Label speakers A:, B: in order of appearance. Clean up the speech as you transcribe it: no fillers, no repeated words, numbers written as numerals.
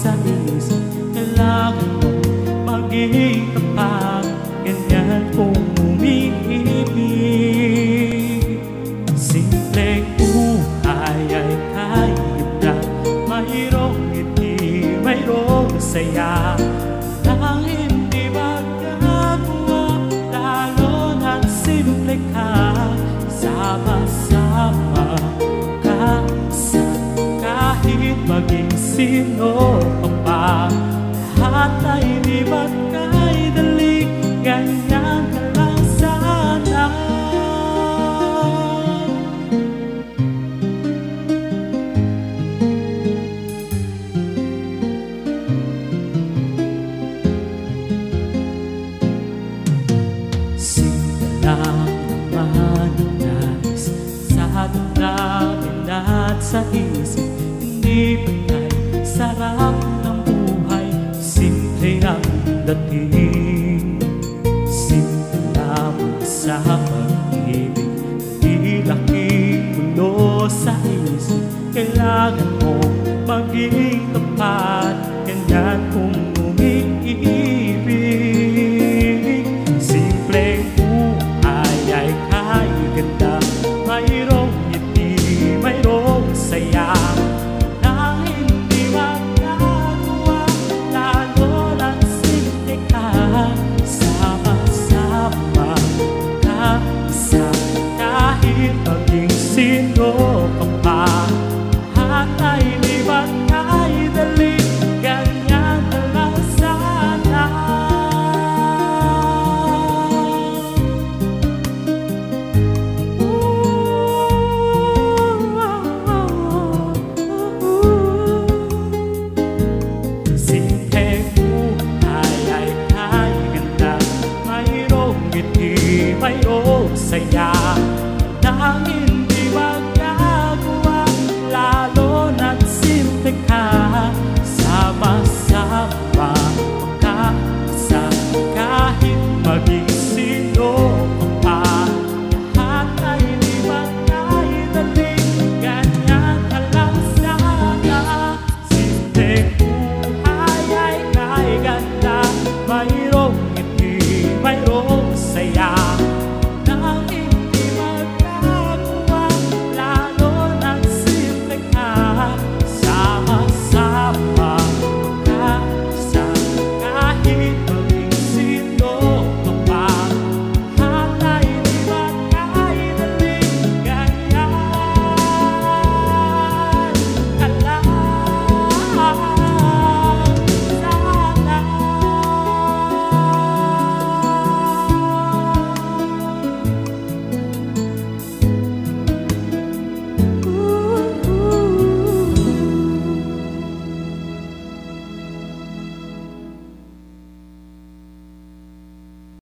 A: sa isip. Kailangan mo maging tapat, ganyan kung umiibig. Simpleng buhay ay kahit na mayroong ngiti, mayroong saya, ang hindi magagawa, lalo ng simple ka. Sama-sama ka sa kahit maging sino pa, lahat ay di magkaidali, ganyan ka lang sana. Simple lang naman ang nais sa damdamin at sa isip, hindi bagay sarap ng buhay, simple ang dating. Simple lamang sa pag-ibig, di laking gulo sa isip. Kailangan mo maging tapat, ganyan kung umiibig. Simpleng buhay ay kahit ganda, mayroong ngiti, mayroong saya, na hindi magagawa, lalo lang simple ka. Sama-sama ka sa kahit maging sino ka pa, lahat ay di magagawa.